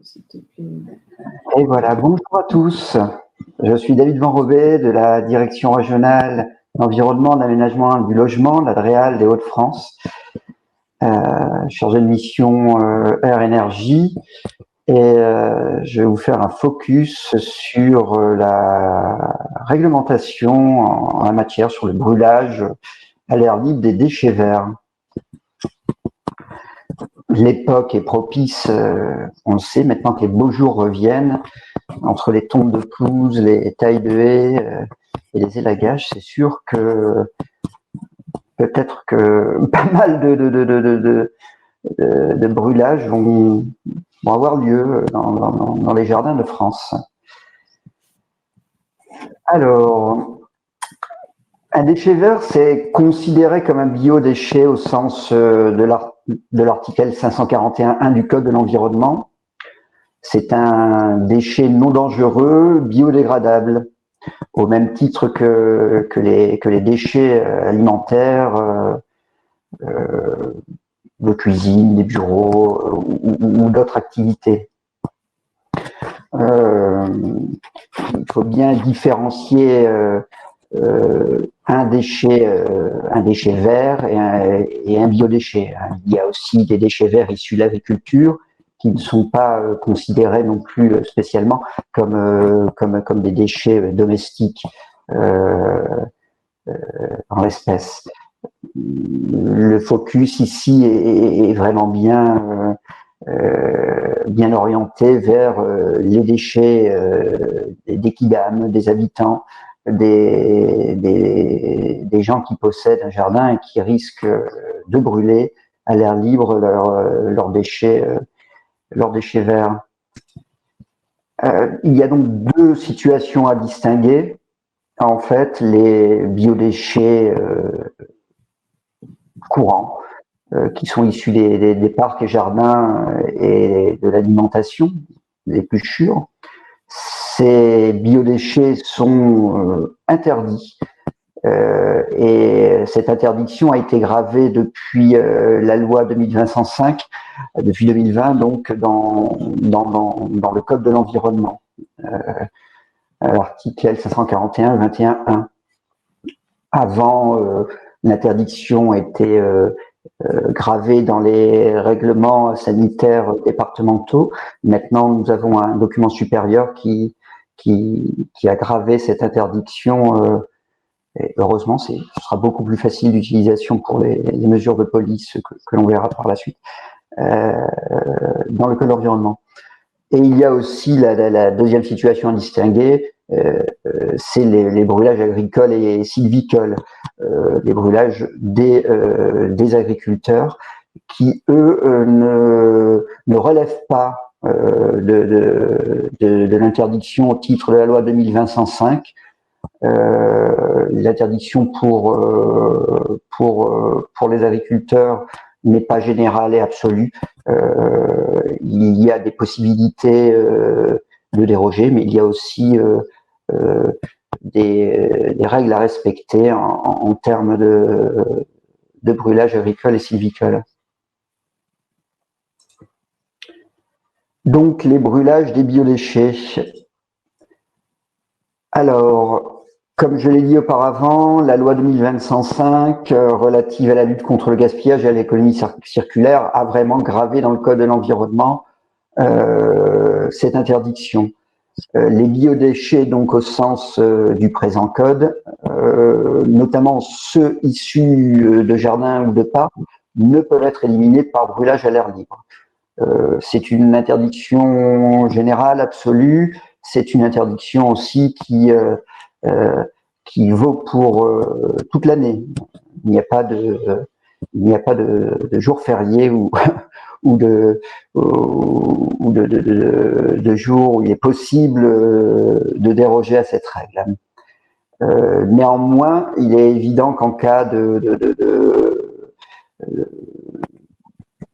s'il te plaît. Et voilà, bonjour à tous. Je suis David Van Robé de la Direction régionale d'environnement, d'aménagement du logement, la DREAL des Hauts-de-France, chargé de mission Air Énergie. Et je vais vous faire un focus sur la réglementation en la matière, sur le brûlage à l'air libre des déchets verts. L'époque est propice, on le sait, maintenant que les beaux jours reviennent, entre les tombes de pelouse, les tailles de haies et les élagages, c'est sûr que peut-être que pas mal de brûlages vont avoir lieu dans les jardins de France. Alors, un déchet vert, c'est considéré comme un biodéchet au sens de l'article 541.1 du Code de l'environnement. C'est un déchet non dangereux, biodégradable, au même titre que les déchets alimentaires, de cuisine, des bureaux ou d'autres activités. Il faut bien différencier un déchet vert et un biodéchet. Il y a aussi des déchets verts issus de l'agriculture qui ne sont pas considérés non plus spécialement comme des déchets domestiques en l'espèce. Le focus ici est vraiment bien orienté vers les déchets des kidam, des habitants, des gens qui possèdent un jardin et qui risquent de brûler à l'air libre leurs déchets verts. Il y a donc deux situations à distinguer. En fait, les biodéchets courants, qui sont issus des parcs et jardins et de l'alimentation, des épluchures. Ces biodéchets sont interdits et cette interdiction a été gravée depuis la loi 2020-105, depuis 2020 donc dans le Code de l'environnement, l'article L541-21.1. Avant, l'interdiction était gravée dans les règlements sanitaires départementaux. Maintenant, nous avons un document supérieur qui a gravé cette interdiction. Et heureusement, ce sera beaucoup plus facile d'utilisation pour les mesures de police que l'on verra par la suite dans le code de l'environnement. Et il y a aussi la deuxième situation à distinguer, c'est les brûlages agricoles et sylvicoles, les brûlages des agriculteurs qui, eux, ne relèvent pas de l'interdiction au titre de la loi 2020-105. L'interdiction pour les agriculteurs n'est pas générale et absolue. Il y a des possibilités de déroger, mais il y a aussi des règles à respecter en termes de brûlage agricole et sylvicole. Donc, les brûlages des biodéchets. Alors, comme je l'ai dit auparavant, la loi 2020-105 relative à la lutte contre le gaspillage et à l'économie circulaire a vraiment gravé dans le Code de l'environnement cette interdiction. Les biodéchets, donc au sens du présent code, notamment ceux issus de jardins ou de parcs, ne peuvent être éliminés par brûlage à l'air libre. C'est une interdiction générale, absolue. C'est une interdiction aussi qui vaut pour toute l'année. Il n'y a pas de jour férié ou de jours où il est possible de déroger à cette règle. Néanmoins, il est évident qu'en cas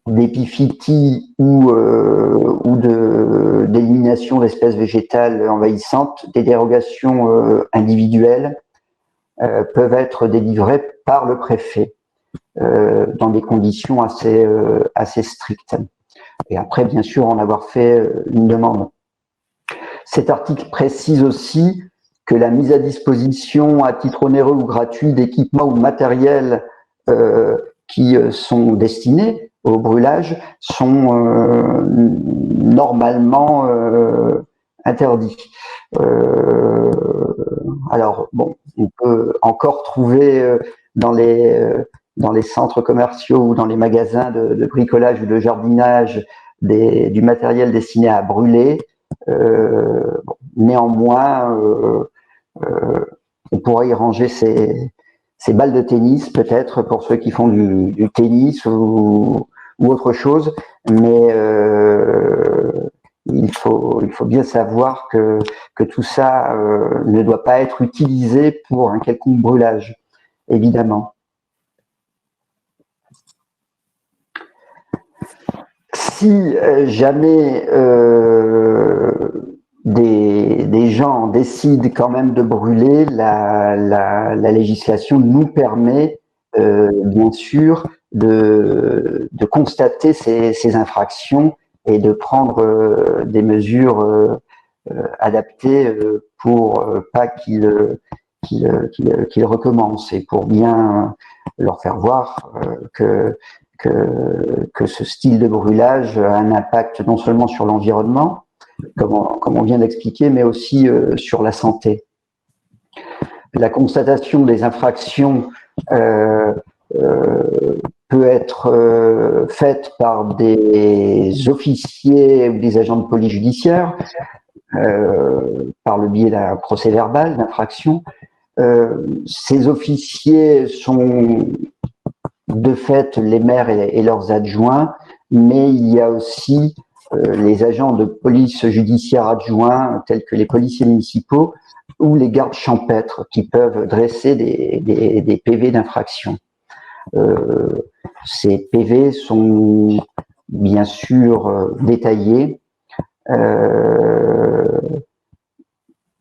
d'épiphytie ou d'élimination d'espèces végétales envahissantes, des dérogations individuelles peuvent être délivrées par le préfet dans des conditions assez strictes. et après, bien sûr, en avoir fait une demande. Cet article précise aussi que la mise à disposition à titre onéreux ou gratuit d'équipements ou de matériel qui sont destinés au brûlage sont normalement interdits. Alors, bon, on peut encore trouver dans les centres commerciaux ou dans les magasins de bricolage ou de jardinage du matériel destiné à brûler. Bon, néanmoins, on pourrait y ranger ces balles de tennis, peut-être pour ceux qui font du tennis ou autre chose, mais il faut bien savoir que tout ça ne doit pas être utilisé pour un quelconque brûlage, évidemment. Si jamais des gens décident quand même de brûler, la législation nous permet bien sûr de constater ces infractions et de prendre des mesures adaptées pour pas qu'ils recommencent et pour bien leur faire voir que ce style de brûlage a un impact non seulement sur l'environnement, comme on vient d'expliquer, mais aussi sur la santé. La constatation des infractions peut être faite par des officiers ou des agents de police judiciaire, par le biais d'un procès-verbal d'infraction. Ces officiers sont de fait les maires et leurs adjoints, mais il y a aussi les agents de police judiciaire adjoints, tels que les policiers municipaux, ou les gardes champêtres qui peuvent dresser des PV d'infraction. Ces PV sont bien sûr détaillés,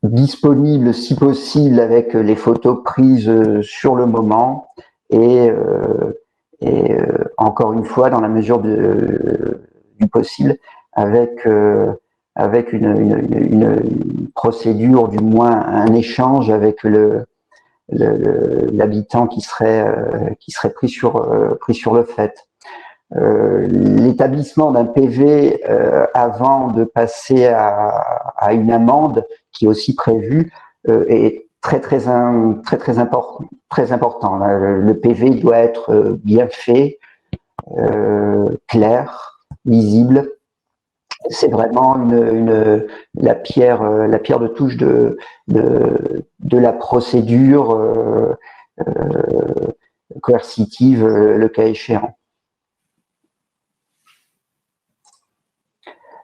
disponibles si possible avec les photos prises sur le moment et encore une fois, dans la mesure du possible, avec une procédure, du moins un échange avec l'habitant qui serait pris sur le fait. L'établissement d'un PV avant de passer à une amende, qui est aussi prévue, est très important. Le PV doit être bien fait, clair, lisible. C'est vraiment la pierre de touche de la procédure coercitive, le cas échéant.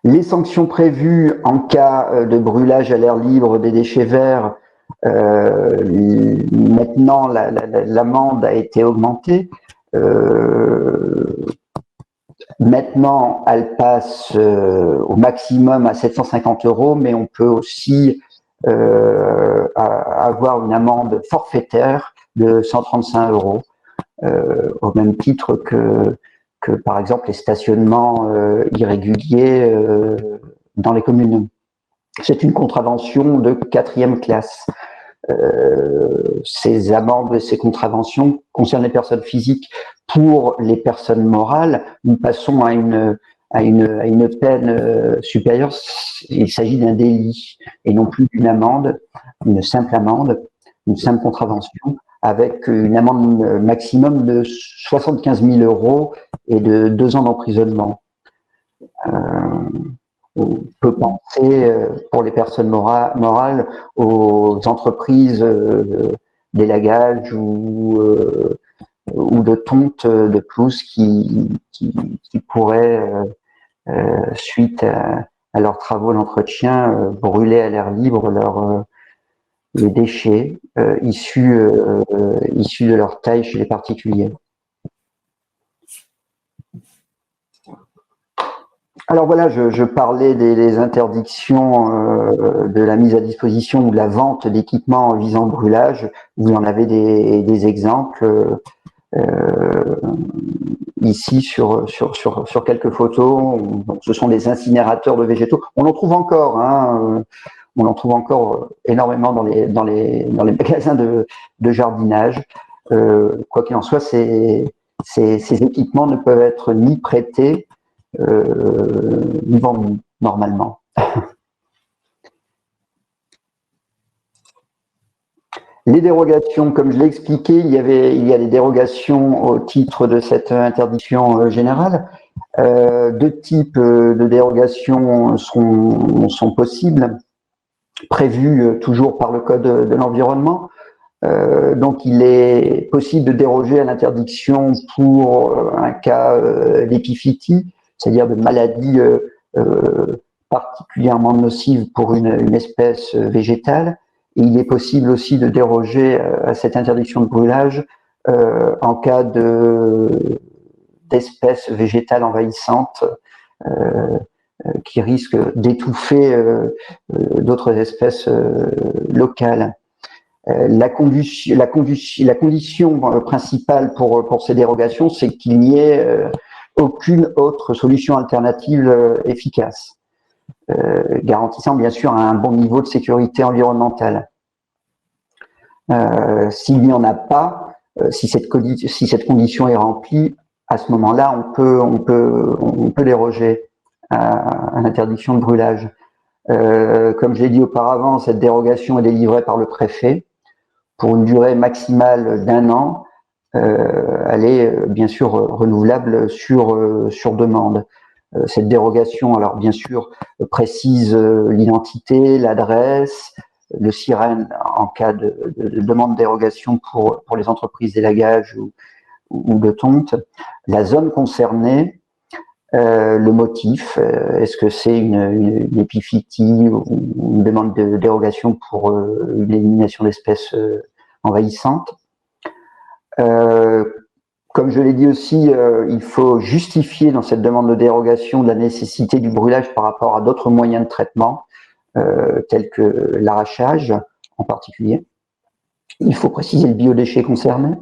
Les sanctions prévues en cas de brûlage à l'air libre des déchets verts, maintenant l'amende a été augmentée. Maintenant, elle passe au maximum à 750 €, mais on peut aussi avoir une amende forfaitaire de 135 €, au même titre que par exemple les stationnements irréguliers dans les communes. C'est une contravention de 4e classe. Ces amendes et ces contraventions concernent les personnes physiques. Pour les personnes morales, nous passons à une peine supérieure. Il s'agit d'un délit et non plus d'une amende, une simple contravention, avec une amende maximum de 75 000 € et de 2 ans d'emprisonnement. On peut penser, pour les personnes morales, aux entreprises d'élagage ou de tonte de pelouse qui pourraient, suite à leurs travaux d'entretien, brûler à l'air libre les déchets issus de leur taille chez les particuliers. Alors voilà, je parlais des interdictions de la mise à disposition ou de la vente d'équipements visant le brûlage. Vous en avez des exemples. ici sur quelques photos. Ce sont des incinérateurs de végétaux. On en trouve encore, hein, on en trouve encore énormément dans les magasins de jardinage. Quoi qu'il en soit, ces équipements ne peuvent être ni prêtés ni vendus normalement. Les dérogations, comme je l'ai expliqué, il y a des dérogations au titre de cette interdiction générale. Deux types de dérogations sont possibles, prévus toujours par le Code de l'environnement. Donc, il est possible de déroger à l'interdiction pour un cas d'épiphytie, c'est-à-dire de maladie particulièrement nocive pour une espèce végétale. Et il est possible aussi de déroger à cette interdiction de brûlage en cas d'espèces végétales envahissantes qui risquent d'étouffer d'autres espèces locales. La condition principale pour ces dérogations, c'est qu'il n'y ait aucune autre solution alternative efficace, garantissant bien sûr un bon niveau de sécurité environnementale. S'il n'y en a pas, si cette condition est remplie, à ce moment-là, on peut déroger à l'interdiction de brûlage. Comme je l'ai dit auparavant, cette dérogation est délivrée par le préfet pour une durée maximale d'1 an. Elle est bien sûr renouvelable sur demande. Cette dérogation, alors bien sûr, précise l'identité, l'adresse, le SIREN en cas de demande de dérogation pour les entreprises d'élagage ou de tonte, la zone concernée, le motif, est-ce que c'est une épiphytie ou une demande de dérogation pour une élimination d'espèces envahissantes. Comme je l'ai dit aussi, il faut justifier dans cette demande de dérogation de la nécessité du brûlage par rapport à d'autres moyens de traitement, tels que l'arrachage en particulier. Il faut préciser le biodéchet concerné,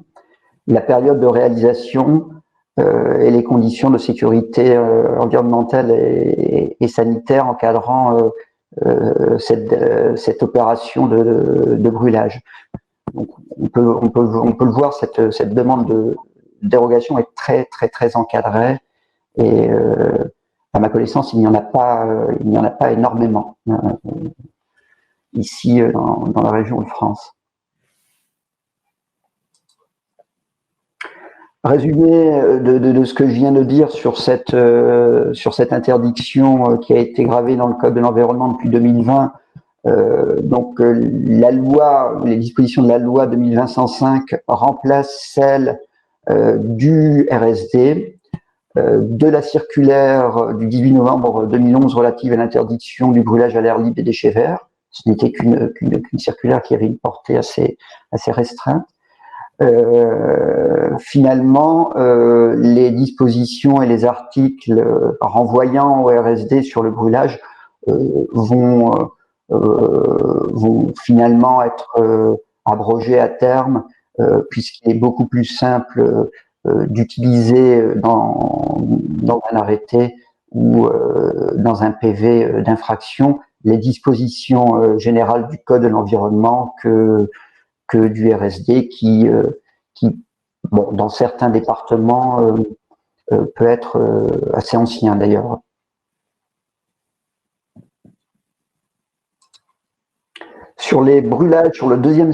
la période de réalisation et les conditions de sécurité environnementale et sanitaire encadrant cette opération de brûlage. Donc, on peut le voir, cette demande de dérogation est très encadrée et à ma connaissance, il n'y en a pas énormément ici dans la région de France. Résumé de ce que je viens de dire sur cette interdiction qui a été gravée dans le Code de l'environnement depuis 2020. Donc la loi, les dispositions de la loi 2020-105 remplacent celles du RSD, de la circulaire du 18 novembre 2011 relative à l'interdiction du brûlage à l'air libre des déchets verts. Ce n'était qu'une circulaire qui avait une portée assez restreinte. Finalement, les dispositions et les articles renvoyant au RSD sur le brûlage vont finalement être abrogés à terme, puisqu'il est beaucoup plus simple d'utiliser dans un arrêté ou dans un PV d'infraction les dispositions générales du Code de l'environnement que du RSD qui bon, dans certains départements, peut être assez ancien d'ailleurs. Sur les brûlages, sur le deuxième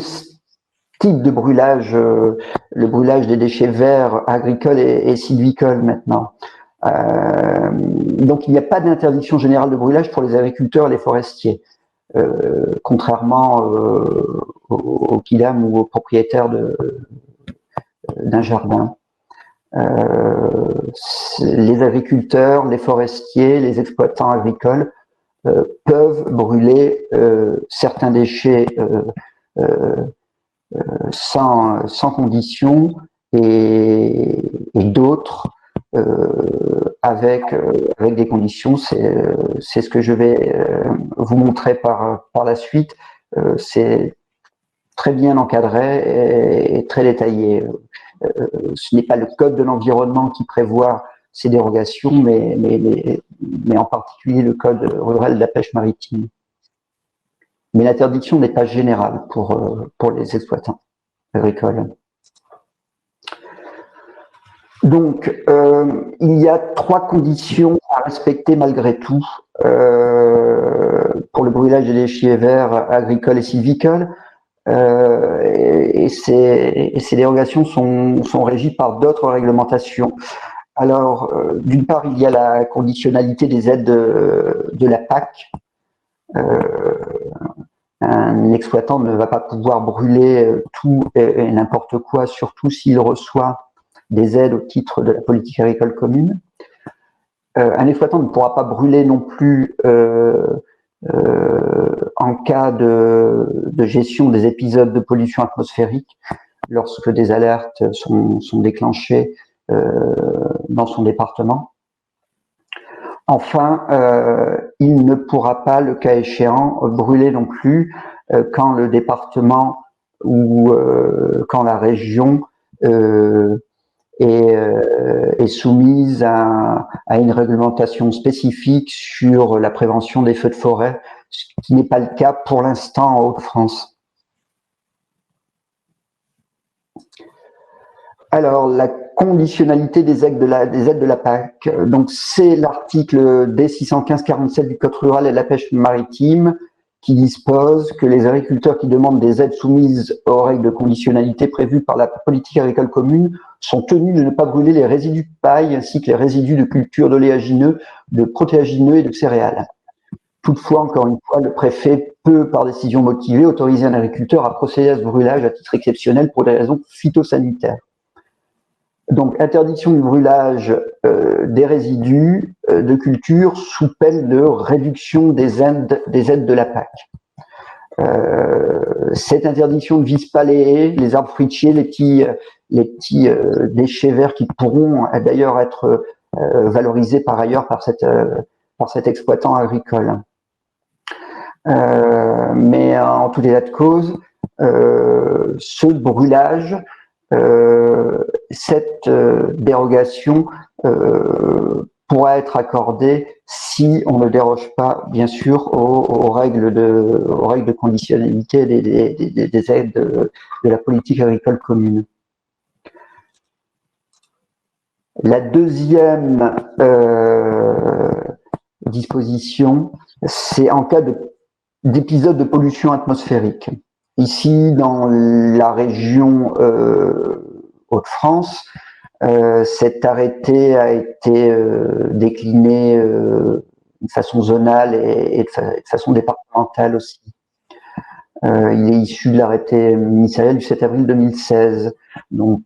type de brûlage, le brûlage des déchets verts agricoles et sylvicoles maintenant. Donc il n'y a pas d'interdiction générale de brûlage pour les agriculteurs et les forestiers. Contrairement aux KILAM ou aux propriétaires d'un jardin. Les agriculteurs, les forestiers, les exploitants agricoles peuvent brûler certains déchets sans condition et d'autres avec des conditions. C'est ce que je vais vous montrer par la suite. C'est très bien encadré et très détaillé. ce n'est pas le code de l'environnement qui prévoit ces dérogations, mais en particulier le code rural de la pêche maritime. Mais l'interdiction n'est pas générale pour les exploitants agricoles. Donc, il y a 3 conditions à respecter malgré tout pour le brûlage des déchets verts agricoles et sylvicoles. Et ces dérogations sont régies par d'autres réglementations. Alors, d'une part, il y a la conditionnalité des aides de la PAC. Un exploitant ne va pas pouvoir brûler tout et n'importe quoi, surtout s'il reçoit des aides au titre de la politique agricole commune. Un exploitant ne pourra pas brûler non plus en cas de gestion des épisodes de pollution atmosphérique lorsque des alertes sont déclenchées dans son département. Enfin, il ne pourra pas, le cas échéant, brûler non plus quand le département ou quand la région est soumise à une réglementation spécifique sur la prévention des feux de forêt, ce qui n'est pas le cas pour l'instant en Hauts-de-France. Alors, la conditionnalité des aides de la PAC. Donc, c'est l'article D615-47 du Code rural et de la pêche maritime qui dispose que les agriculteurs qui demandent des aides soumises aux règles de conditionnalité prévues par la politique agricole commune sont tenus de ne pas brûler les résidus de paille ainsi que les résidus de culture d'oléagineux, de protéagineux et de céréales. Toutefois, encore une fois, le préfet peut, par décision motivée, autoriser un agriculteur à procéder à ce brûlage à titre exceptionnel pour des raisons phytosanitaires. Donc, interdiction du brûlage des résidus de culture sous peine de réduction des aides de la PAC. Cette interdiction ne vise pas les haies, les arbres fruitiers, les petits déchets verts qui pourront d'ailleurs être valorisés par ailleurs par cet exploitant agricole. Mais en tout état de cause, ce brûlage, cette dérogation pourra être accordée si on ne déroge pas, bien sûr, aux règles de conditionnalité des aides de la politique agricole commune. La deuxième disposition, c'est en cas d'épisode de pollution atmosphérique. Ici, dans la région Hauts-de-France, cet arrêté a été décliné de façon zonale et de façon départementale aussi. Il est issu de l'arrêté ministériel du 7 avril 2016. Donc,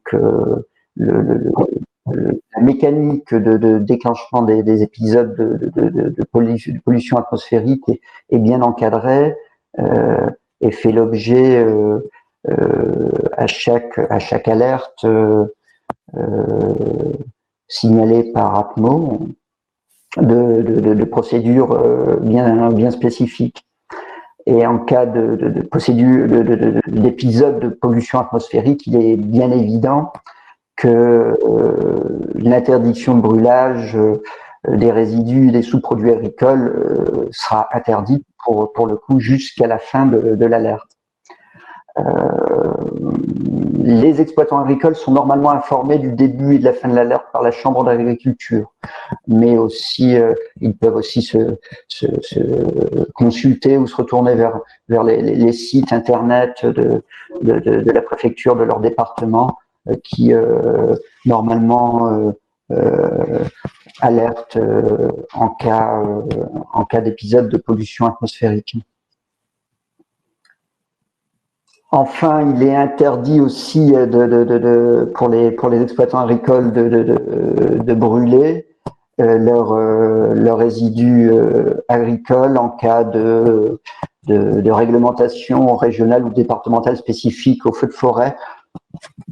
la mécanique de déclenchement des épisodes de pollution atmosphérique est bien encadrée et fait l'objet à chaque alerte signalée par APMO de procédures bien spécifiques. Et en cas d'épisode de pollution atmosphérique, il est bien évident que l'interdiction de brûlage des résidus et des sous-produits agricoles sera interdite pour le coup jusqu'à la fin de l'alerte. Les exploitants agricoles sont normalement informés du début et de la fin de l'alerte par la Chambre d'agriculture, mais aussi ils peuvent aussi se consulter ou se retourner vers les sites internet de la préfecture de leur département qui normalement alerte en cas d'épisode de pollution atmosphérique. Enfin, il est interdit aussi pour les exploitants agricoles de brûler leurs résidus agricoles en cas de réglementation régionale ou départementale spécifique aux feux de forêt.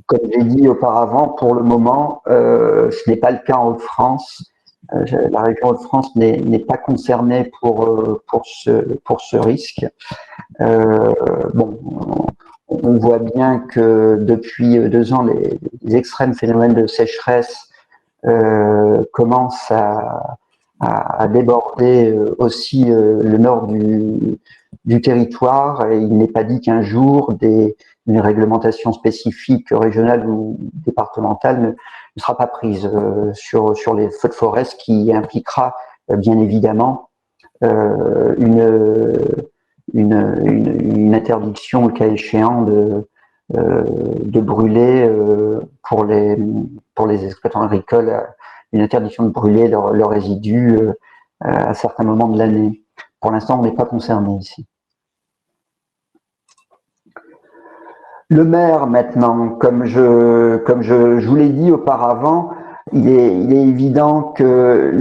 Comme j'ai dit auparavant, pour le moment, ce n'est pas le cas en Hauts-de-France. La région Hauts-de-France n'est pas concernée pour ce risque. Bon, on voit bien que depuis 2 ans, les extrêmes phénomènes de sécheresse commencent à déborder aussi le nord du territoire. Et il n'est pas dit qu'un jour, une réglementation spécifique régionale ou départementale ne sera pas prise sur les feux de forêt, ce qui impliquera bien évidemment une interdiction, le cas échéant, de brûler pour les exploitants agricoles, une interdiction de brûler leurs résidus à certains moments de l'année. Pour l'instant, on n'est pas concerné ici. Le maire, maintenant, comme je vous l'ai dit auparavant, il est évident que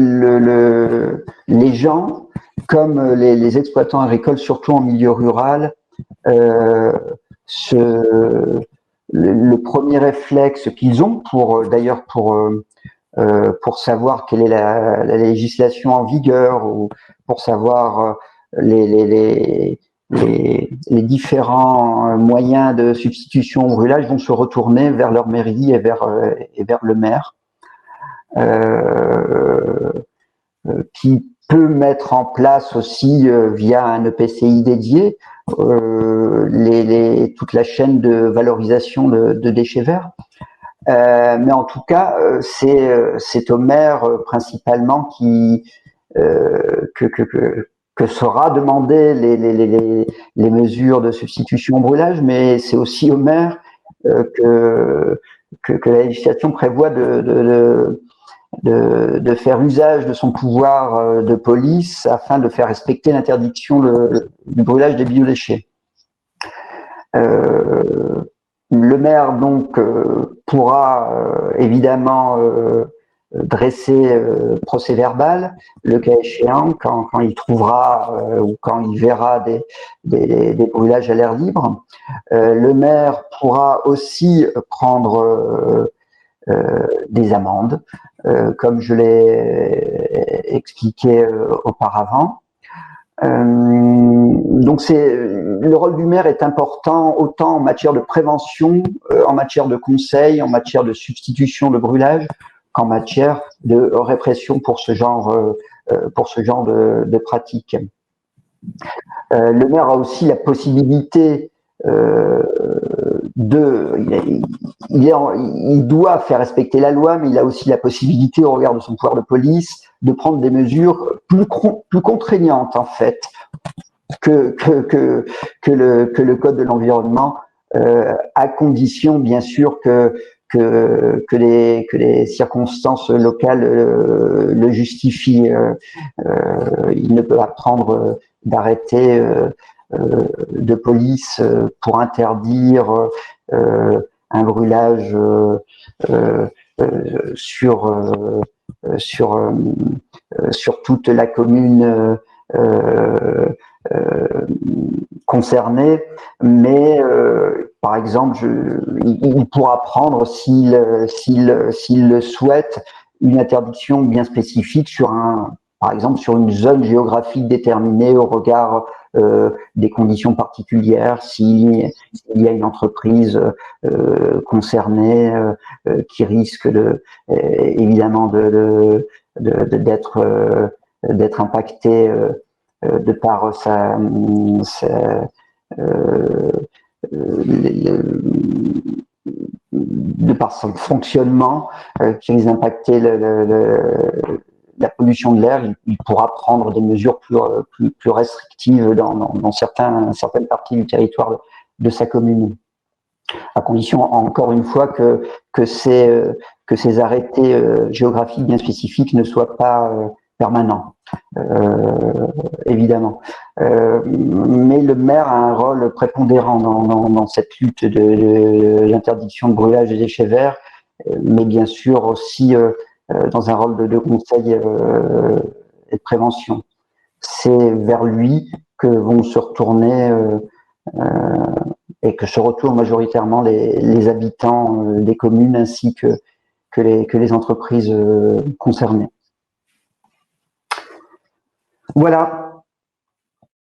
les gens, comme les exploitants agricoles, surtout en milieu rural, le premier réflexe qu'ils ont, d'ailleurs pour savoir quelle est la législation en vigueur, ou pour savoir les différents moyens de substitution au brûlage, vont se retourner vers leur mairie et vers le maire, qui peut mettre en place aussi via un EPCI dédié toute la chaîne de valorisation de déchets verts. Mais en tout cas, c'est au maire principalement que sera demandé les mesures de substitution au brûlage, mais c'est aussi au maire que la législation prévoit de faire usage de son pouvoir de police afin de faire respecter l'interdiction du brûlage des biodéchets. Le maire donc pourra évidemment dresser procès-verbal, le cas échéant, quand il trouvera ou quand il verra des brûlages à l'air libre. Le maire pourra aussi prendre des amendes, comme je l'ai expliqué auparavant. Donc le rôle du maire est important autant en matière de prévention, en matière de conseil, en matière de substitution de brûlage, qu'en matière de répression pour ce genre de pratiques. Le maire a aussi la possibilité il doit faire respecter la loi, mais il a aussi la possibilité, au regard de son pouvoir de police, de prendre des mesures plus contraignantes, en fait, que le Code de l'environnement, à condition, bien sûr, que les circonstances locales le justifient. Il ne peut pas prendre d'arrêté de police pour interdire un brûlage sur toute la commune concernée, mais par exemple, il pourra prendre, s'il le souhaite, une interdiction bien spécifique par exemple sur une zone géographique déterminée au regard des conditions particulières, s'il y a une entreprise concernée qui risque évidemment d'être impactée de par de par son fonctionnement, qui risque d'impacter la pollution de l'air. Il pourra prendre des mesures plus restrictives dans certaines parties du territoire de sa commune, à condition, encore une fois, que ces arrêtés géographiques bien spécifiques ne soient pas permanents, évidemment. Mais le maire a un rôle prépondérant dans cette lutte de l'interdiction de brûlage des déchets verts, mais bien sûr aussi dans un rôle de conseil et de prévention. C'est vers lui que vont se retourner et que se retournent majoritairement les habitants des communes ainsi que les entreprises concernées. Voilà.